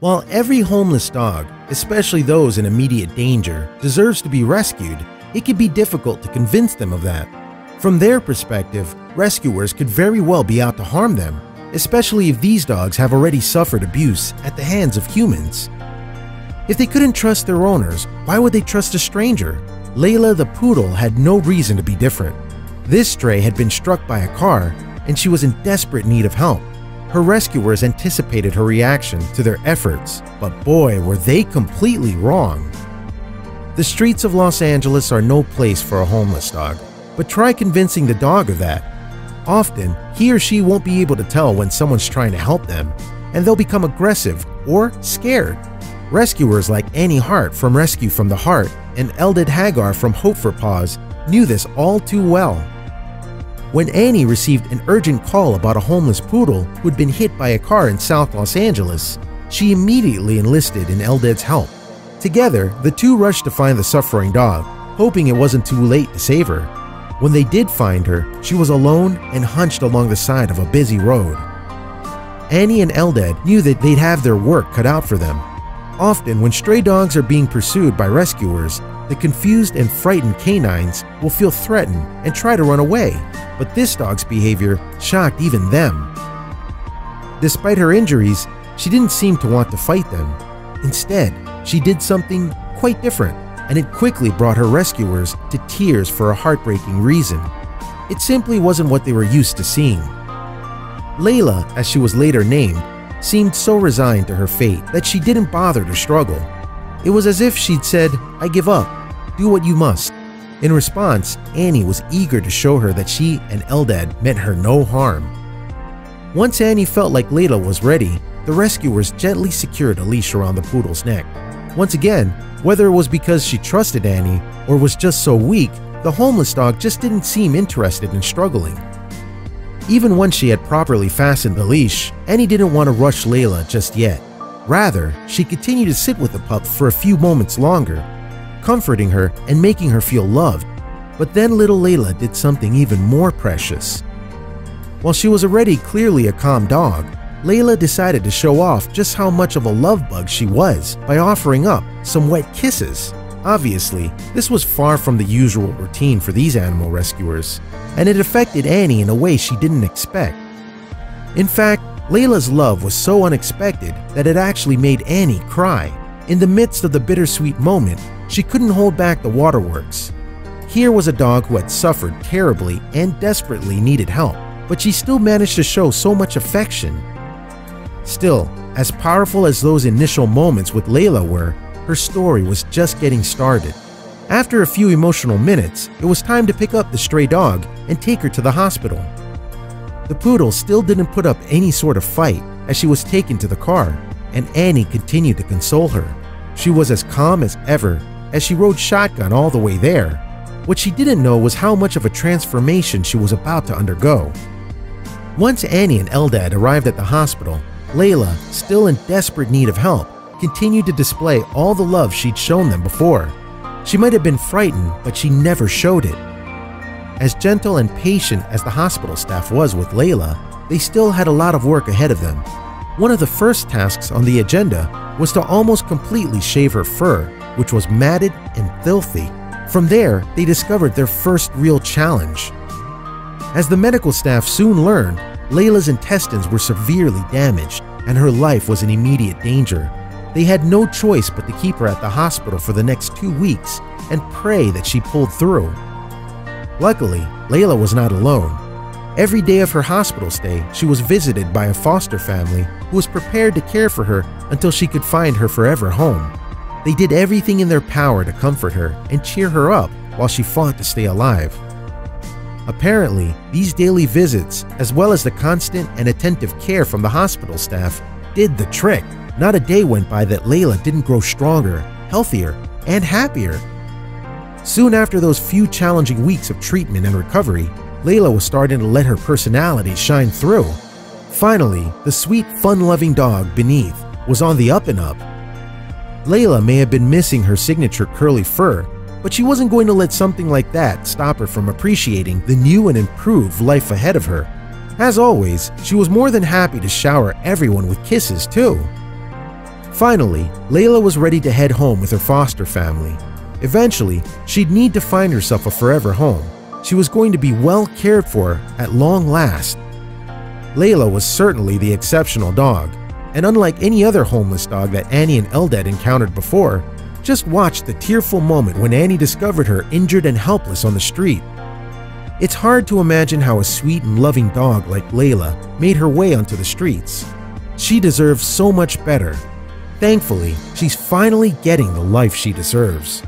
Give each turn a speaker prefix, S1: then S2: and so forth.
S1: While every homeless dog, especially those in immediate danger, deserves to be rescued, it can be difficult to convince them of that. From their perspective, rescuers could very well be out to harm them, especially if these dogs have already suffered abuse at the hands of humans. If they couldn't trust their owners, why would they trust a stranger? Layla the poodle had no reason to be different. This stray had been struck by a car, and she was in desperate need of help. Her rescuers anticipated her reaction to their efforts, but boy, were they completely wrong. The streets of Los Angeles are no place for a homeless dog, but try convincing the dog of that. Often, he or she won't be able to tell when someone's trying to help them, and they'll become aggressive or scared. Rescuers like Annie Hart from Rescue from the Heart and Eldad Hagar from Hope For Paws knew this all too well. When Annie received an urgent call about a homeless poodle who had been hit by a car in South Los Angeles, she immediately enlisted in Eldad's help. Together, the two rushed to find the suffering dog, hoping it wasn't too late to save her. When they did find her, she was alone and hunched along the side of a busy road. Annie and Eldad knew that they'd have their work cut out for them. Often, when stray dogs are being pursued by rescuers, the confused and frightened canines will feel threatened and try to run away, but this dog's behavior shocked even them. Despite her injuries, she didn't seem to want to fight them. Instead, she did something quite different, and it quickly brought her rescuers to tears for a heartbreaking reason. It simply wasn't what they were used to seeing. Layla, as she was later named, seemed so resigned to her fate that she didn't bother to struggle. It was as if she'd said, "I give up. Do what you must." In response, Annie was eager to show her that she and Eldad meant her no harm. Once Annie felt like Layla was ready, the rescuers gently secured a leash around the poodle's neck. Once again, whether it was because she trusted Annie or was just so weak, the homeless dog just didn't seem interested in struggling. Even once she had properly fastened the leash, Annie didn't want to rush Layla just yet. Rather, she continued to sit with the pup for a few moments longer, comforting her and making her feel loved. But then little Layla did something even more precious. While she was already clearly a calm dog, Layla decided to show off just how much of a love bug she was by offering up some wet kisses. Obviously, this was far from the usual routine for these animal rescuers, and it affected Annie in a way she didn't expect. In fact, Layla's love was so unexpected that it actually made Annie cry. In the midst of the bittersweet moment, she couldn't hold back the waterworks. Here was a dog who had suffered terribly and desperately needed help, but she still managed to show so much affection. Still, as powerful as those initial moments with Layla were, her story was just getting started. After a few emotional minutes, it was time to pick up the stray dog and take her to the hospital. The poodle still didn't put up any sort of fight as she was taken to the car, and Annie continued to console her. She was as calm as ever as she rode shotgun all the way there. What she didn't know was how much of a transformation she was about to undergo. Once Annie and Eldad arrived at the hospital, Layla, still in desperate need of help, continued to display all the love she'd shown them before. She might have been frightened, but she never showed it. As gentle and patient as the hospital staff was with Layla, they still had a lot of work ahead of them. One of the first tasks on the agenda was to almost completely shave her fur, which was matted and filthy. From there, they discovered their first real challenge. As the medical staff soon learned, Layla's intestines were severely damaged and her life was in immediate danger. They had no choice but to keep her at the hospital for the next 2 weeks and pray that she pulled through. Luckily, Layla was not alone. Every day of her hospital stay, she was visited by a foster family who was prepared to care for her until she could find her forever home. They did everything in their power to comfort her and cheer her up while she fought to stay alive. Apparently, these daily visits, as well as the constant and attentive care from the hospital staff, did the trick. Not a day went by that Layla didn't grow stronger, healthier, and happier. Soon after those few challenging weeks of treatment and recovery, Layla was starting to let her personality shine through. Finally, the sweet, fun-loving dog beneath was on the up and up. Layla may have been missing her signature curly fur, but she wasn't going to let something like that stop her from appreciating the new and improved life ahead of her. As always, she was more than happy to shower everyone with kisses too. Finally, Layla was ready to head home with her foster family. Eventually, she'd need to find herself a forever home. She was going to be well cared for at long last. Layla was certainly the exceptional dog, and unlike any other homeless dog that Annie and Eldad encountered before, just watch the tearful moment when Annie discovered her injured and helpless on the street. It's hard to imagine how a sweet and loving dog like Layla made her way onto the streets. She deserves so much better. Thankfully, she's finally getting the life she deserves.